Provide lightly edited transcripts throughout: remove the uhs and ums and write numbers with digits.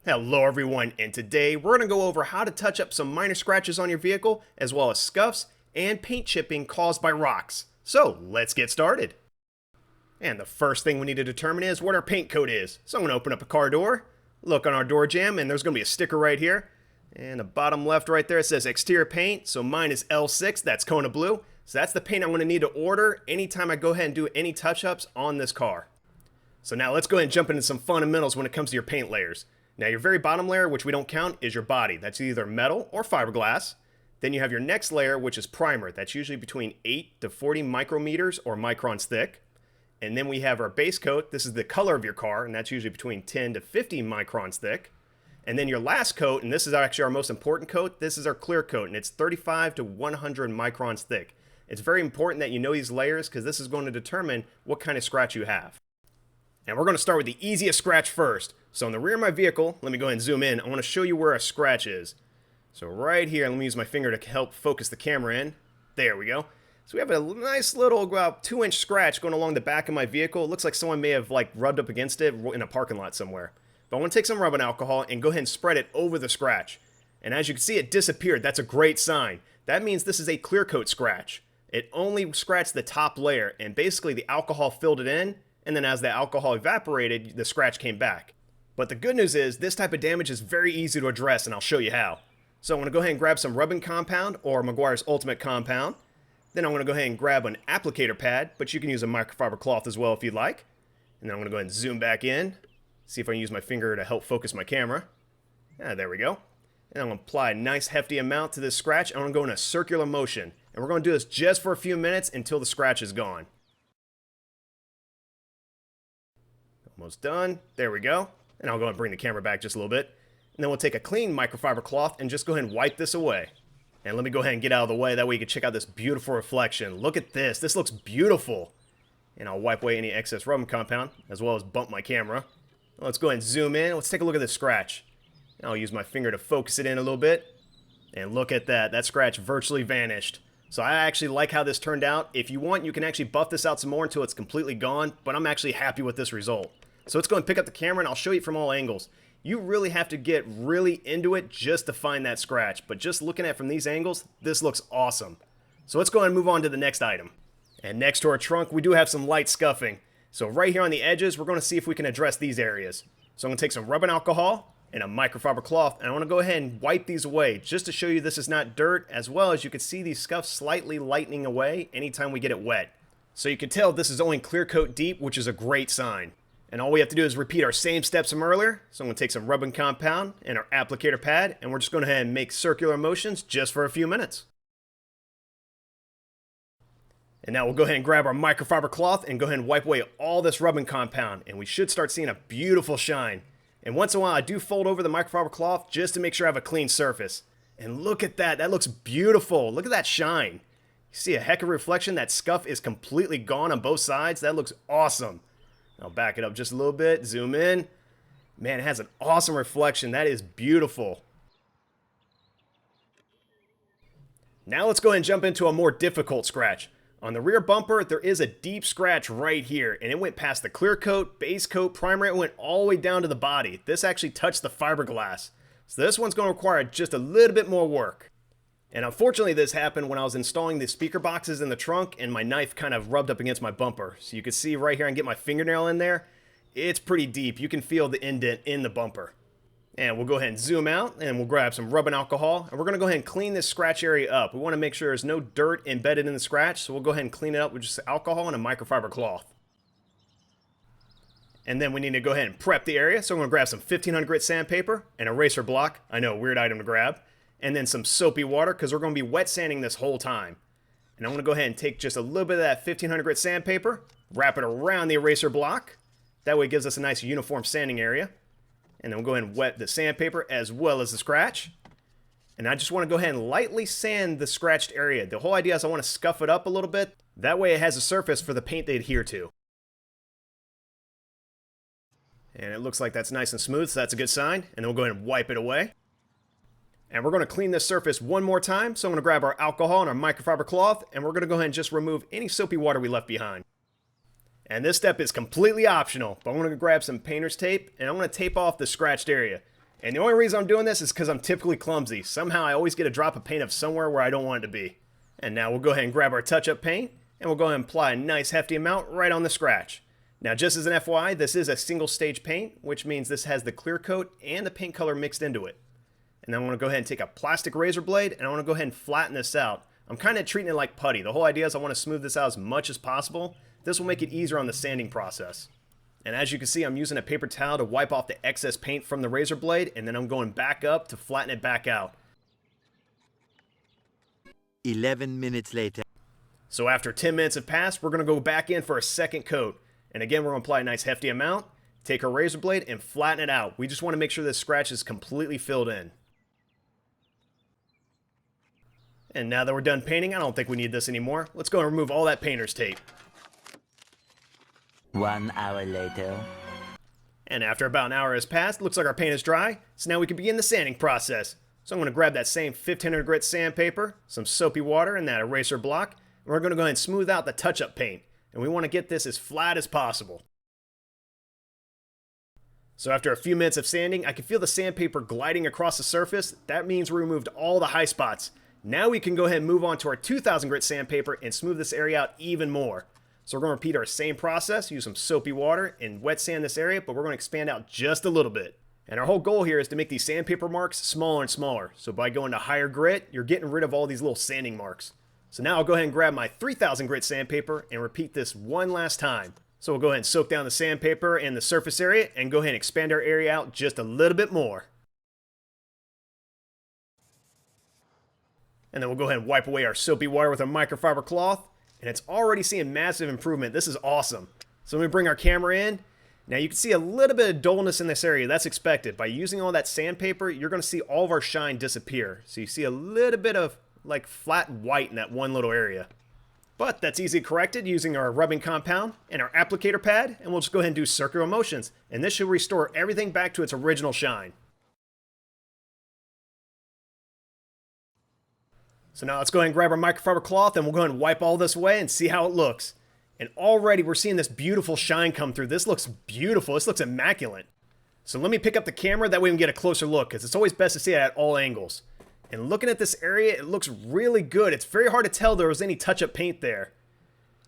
Hello everyone, and today we're going to go over how to touch up some minor scratches on your vehicle, as well as scuffs and paint chipping caused by rocks. So let's get started. And the first thing we need to determine is what our paint code is. So I'm going to open up a car door, look on our door jamb, and there's going to be a sticker right here. And the bottom left right there, it says exterior paint, so mine is L6, that's Kona Blue. So that's the paint I'm going to need to order anytime I go ahead and do any touch-ups on this car. So now let's go ahead and jump into some fundamentals when it comes to your paint layers. Now your very bottom layer, which we don't count, is your body. That's either metal or fiberglass. Then you have your next layer, which is primer. That's usually between 8 to 40 micrometers or microns thick. And then we have our base coat. This is the color of your car, and that's usually between 10 to 50 microns thick. And then your last coat, and this is actually our most important coat, this is our clear coat, and it's 35 to 100 microns thick. It's very important that you know these layers because this is going to determine what kind of scratch you have. And we're going to start with the easiest scratch first. So in the rear of my vehicle, let me go ahead and zoom in. I want to show you where a scratch is. So right here, let me use my finger to help focus the camera in. There we go. So we have a nice little about 2-inch scratch going along the back of my vehicle. It looks like someone may have rubbed up against it in a parking lot somewhere. But I want to take some rubbing alcohol and go ahead and spread it over the scratch. And as you can see, it disappeared. That's a great sign. That means this is a clear coat scratch. It only scratched the top layer, and basically the alcohol filled it in. And then as the alcohol evaporated, the scratch came back. But the good news is this type of damage is very easy to address, and I'll show you how. So I'm going to go ahead and grab some rubbing compound or Meguiar's Ultimate Compound. Then I'm going to go ahead and grab an applicator pad, but you can use a microfiber cloth as well if you'd like. And then I'm going to go ahead and zoom back in, see if I can use my finger to help focus my camera. There we go. And I'm going to apply a nice hefty amount to this scratch. I'm going to go in a circular motion. And we're going to do this just for a few minutes until the scratch is gone. Almost done. There we go. And I'll go and bring the camera back just a little bit. And then we'll take a clean microfiber cloth and just go ahead and wipe this away. And let me go ahead and get out of the way. That way you can check out this beautiful reflection. Look at this. This looks beautiful. And I'll wipe away any excess rubbing compound, as well as bump my camera. Let's go ahead and zoom in. Let's take a look at this scratch. And I'll use my finger to focus it in a little bit. And look at that. That scratch virtually vanished. So I actually like how this turned out. If you want, you can actually buff this out some more until it's completely gone. But I'm actually happy with this result. So let's go and pick up the camera and I'll show you from all angles. You really have to get really into it just to find that scratch. But just looking at it from these angles, this looks awesome. So let's go ahead and move on to the next item. And next to our trunk, we do have some light scuffing. So right here on the edges, we're going to see if we can address these areas. So I'm going to take some rubbing alcohol and a microfiber cloth, and I want to go ahead and wipe these away just to show you this is not dirt, as well as you can see these scuffs slightly lightening away anytime we get it wet. So you can tell this is only clear coat deep, which is a great sign. And all we have to do is repeat our same steps from earlier. So I'm going to take some rubbing compound and our applicator pad, and we're just going to go ahead and make circular motions just for a few minutes. And now we'll go ahead and grab our microfiber cloth and go ahead and wipe away all this rubbing compound, and we should start seeing a beautiful shine. And once in a while I do fold over the microfiber cloth just to make sure I have a clean surface. And look at that, that looks beautiful. Look at that shine. You see a heck of a reflection. That scuff is completely gone on both sides. That looks awesome. I'll back it up just a little bit, zoom in. Man, it has an awesome reflection. That is beautiful. Now let's go ahead and jump into a more difficult scratch. On the rear bumper, there is a deep scratch right here, and it went past the clear coat, base coat, primer. It went all the way down to the body. This actually touched the fiberglass. So this one's going to require just a little bit more work. And unfortunately, this happened when I was installing the speaker boxes in the trunk, and my knife kind of rubbed up against my bumper. So you can see right here, I can get my fingernail in there. It's pretty deep. You can feel the indent in the bumper. And we'll go ahead and zoom out, and we'll grab some rubbing alcohol, and we're going to go ahead and clean this scratch area up. We want to make sure there's no dirt embedded in the scratch, so we'll go ahead and clean it up with just alcohol and a microfiber cloth. And then we need to go ahead and prep the area, so I'm going to grab some 1500 grit sandpaper, an eraser block, I know, weird item to grab, and then some soapy water, because we're going to be wet sanding this whole time. And I'm going to go ahead and take just a little bit of that 1500 grit sandpaper, wrap it around the eraser block. That way it gives us a nice uniform sanding area. And then we'll go ahead and wet the sandpaper as well as the scratch. And I just want to go ahead and lightly sand the scratched area. The whole idea is I want to scuff it up a little bit. That way it has a surface for the paint to adhere to. And it looks like that's nice and smooth, so that's a good sign. And then we'll go ahead and wipe it away. And we're going to clean this surface one more time. So I'm going to grab our alcohol and our microfiber cloth, and we're going to go ahead and just remove any soapy water we left behind. And this step is completely optional, but I'm going to grab some painter's tape, and I'm going to tape off the scratched area. And the only reason I'm doing this is because I'm typically clumsy. Somehow I always get a drop of paint of somewhere where I don't want it to be. And now we'll go ahead and grab our touch-up paint, and we'll go ahead and apply a nice hefty amount right on the scratch. Now just as an FYI, this is a single stage paint, which means this has the clear coat and the paint color mixed into it. And then I'm going to go ahead and take a plastic razor blade, and I want to go ahead and flatten this out. I'm kind of treating it like putty. The whole idea is I want to smooth this out as much as possible. This will make it easier on the sanding process. And as you can see, I'm using a paper towel to wipe off the excess paint from the razor blade, and then I'm going back up to flatten it back out. 11 minutes later. So after 10 minutes have passed, we're going to go back in for a second coat. And again, we're going to apply a nice hefty amount, take our razor blade, and flatten it out. We just want to make sure this scratch is completely filled in. And now that we're done painting, I don't think we need this anymore. Let's go and remove all that painter's tape. 1 hour later. And after about an hour has passed, looks like our paint is dry, so now we can begin the sanding process. So I'm going to grab that same 1500 grit sandpaper, some soapy water, and that eraser block, and we're going to go ahead and smooth out the touch-up paint. And we want to get this as flat as possible. So after a few minutes of sanding, I can feel the sandpaper gliding across the surface. That means we removed all the high spots. Now we can go ahead and move on to our 2000 grit sandpaper and smooth this area out even more. So we're going to repeat our same process, use some soapy water and wet sand this area, but we're going to expand out just a little bit. And our whole goal here is to make these sandpaper marks smaller and smaller. So by going to higher grit, you're getting rid of all these little sanding marks. So now I'll go ahead and grab my 3000 grit sandpaper and repeat this one last time. So we'll go ahead and soak down the sandpaper and the surface area and go ahead and expand our area out just a little bit more. And then we'll go ahead and wipe away our soapy water with our microfiber cloth. And it's already seeing massive improvement. This is awesome. So when we bring our camera in, now you can see a little bit of dullness in this area. That's expected. By using all that sandpaper, you're going to see all of our shine disappear. So you see a little bit of like flat white in that one little area. But that's easily corrected using our rubbing compound and our applicator pad. And we'll just go ahead and do circular motions. And this should restore everything back to its original shine. So now let's go ahead and grab our microfiber cloth and we'll go ahead and wipe all this away and see how it looks. And already we're seeing this beautiful shine come through. This looks beautiful. This looks immaculate. So let me pick up the camera, that way we can get a closer look, because it's always best to see it at all angles. And looking at this area, it looks really good. It's very hard to tell there was any touch-up paint there.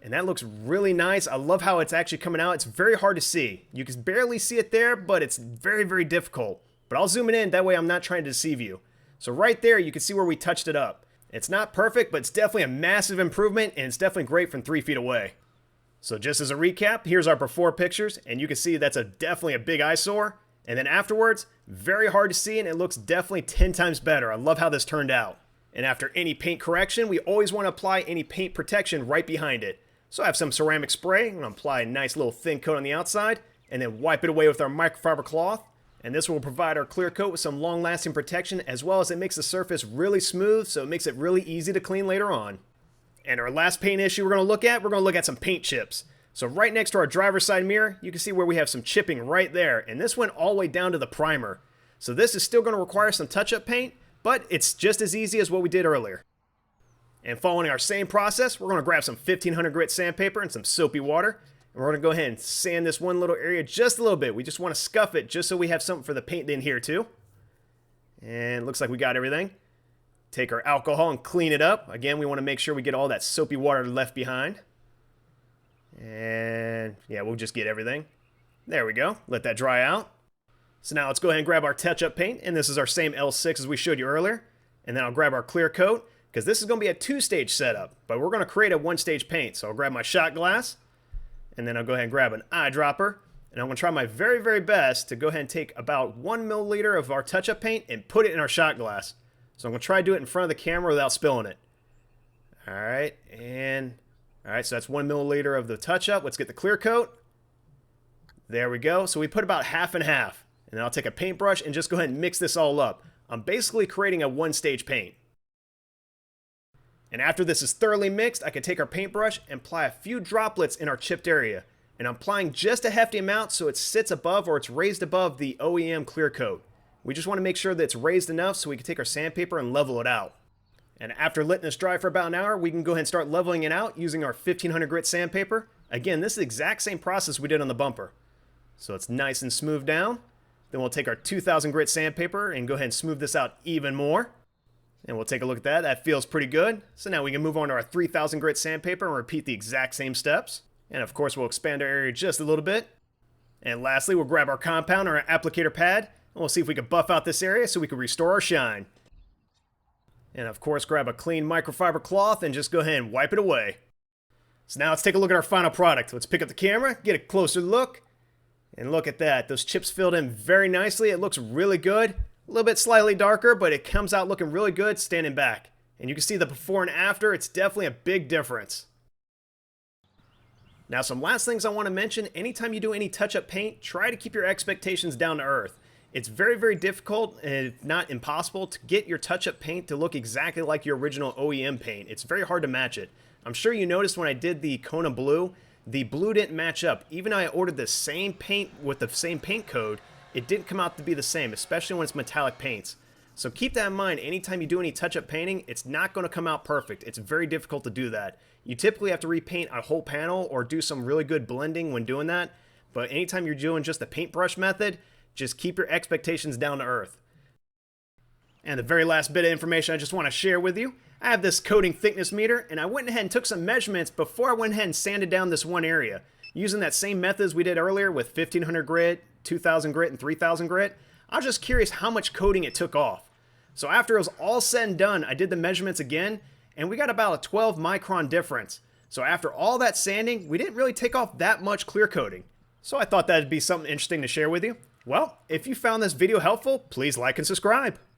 And that looks really nice. I love how it's actually coming out. It's very hard to see. You can barely see it there, but it's very, very difficult. But I'll zoom it in, that way I'm not trying to deceive you. So right there, you can see where we touched it up. It's not perfect, but it's definitely a massive improvement, and it's definitely great from 3 feet away. So just as a recap, here's our before pictures, and you can see that's definitely a big eyesore. And then afterwards, very hard to see, and it looks definitely 10 times better. I love how this turned out. And after any paint correction, we always want to apply any paint protection right behind it. So I have some ceramic spray. I'm going to apply a nice little thin coat on the outside, and then wipe it away with our microfiber cloth. And this will provide our clear coat with some long-lasting protection, as well as it makes the surface really smooth, so it makes it really easy to clean later on. And our last paint issue we're going to look at some paint chips. So right next to our driver's side mirror, you can see where we have some chipping right there, and this went all the way down to the primer. So this is still going to require some touch-up paint, but it's just as easy as what we did earlier. And following our same process, we're going to grab some 1500 grit sandpaper and some soapy water. And we're going to go ahead and sand this one little area just a little bit. We just want to scuff it just so we have something for the paint in here too. And it looks like we got everything. Take our alcohol and clean it up. Again, we want to make sure we get all that soapy water left behind. And yeah, we'll just get everything. There we go. Let that dry out. So now let's go ahead and grab our touch-up paint. And this is our same L6 as we showed you earlier. And then I'll grab our clear coat, because this is going to be a 2-stage setup. But we're going to create a 1-stage paint. So I'll grab my shot glass. And then I'll go ahead and grab an eyedropper. And I'm going to try my very, very best to go ahead and take about 1 milliliter of our touch-up paint and put it in our shot glass. So I'm going to try to do it in front of the camera without spilling it. Alright, so that's 1 milliliter of the touch-up. Let's get the clear coat. There we go. So we put about half and half. And then I'll take a paintbrush and just go ahead and mix this all up. I'm basically creating a 1-stage paint. And after this is thoroughly mixed, I can take our paintbrush and apply a few droplets in our chipped area. And I'm applying just a hefty amount so it sits above, or it's raised above, the OEM clear coat. We just want to make sure that it's raised enough so we can take our sandpaper and level it out. And after letting this dry for about an hour, we can go ahead and start leveling it out using our 1500 grit sandpaper. Again, this is the exact same process we did on the bumper. So it's nice and smooth down. Then we'll take our 2000 grit sandpaper and go ahead and smooth this out even more. And we'll take a look at that. That feels pretty good. So now we can move on to our 3000 grit sandpaper and repeat the exact same steps. And of course, we'll expand our area just a little bit. And lastly, we'll grab our compound or our applicator pad, and we'll see if we can buff out this area so we can restore our shine. And of course, grab a clean microfiber cloth and just go ahead and wipe it away. So now let's take a look at our final product. Let's pick up the camera, get a closer look, and look at that. Those chips filled in very nicely. It looks really good. A little bit slightly darker, but it comes out looking really good standing back. And you can see the before and after. It's definitely a big difference. Now, some last things I want to mention. Anytime you do any touch-up paint, try to keep your expectations down to earth. It's very, very difficult, if not impossible, to get your touch-up paint to look exactly like your original OEM paint. It's very hard to match it. I'm sure you noticed when I did the Kona Blue, the blue didn't match up. Even though I ordered the same paint with the same paint code, it didn't come out to be the same, especially when it's metallic paints. So keep that in mind. Anytime you do any touch-up painting, it's not going to come out perfect. It's very difficult to do that. You typically have to repaint a whole panel or do some really good blending when doing that. But anytime you're doing just the paintbrush method, just keep your expectations down to earth. And the very last bit of information I just want to share with you, I have this coating thickness meter, and I went ahead and took some measurements before I went ahead and sanded down this one area. Using that same methods we did earlier with 1500 grit, 2000 grit, and 3000 grit, I was just curious how much coating it took off. So after it was all said and done, I did the measurements again, and we got about a 12 micron difference. So after all that sanding, we didn't really take off that much clear coating. So I thought that'd be something interesting to share with you. Well, if you found this video helpful, please like and subscribe.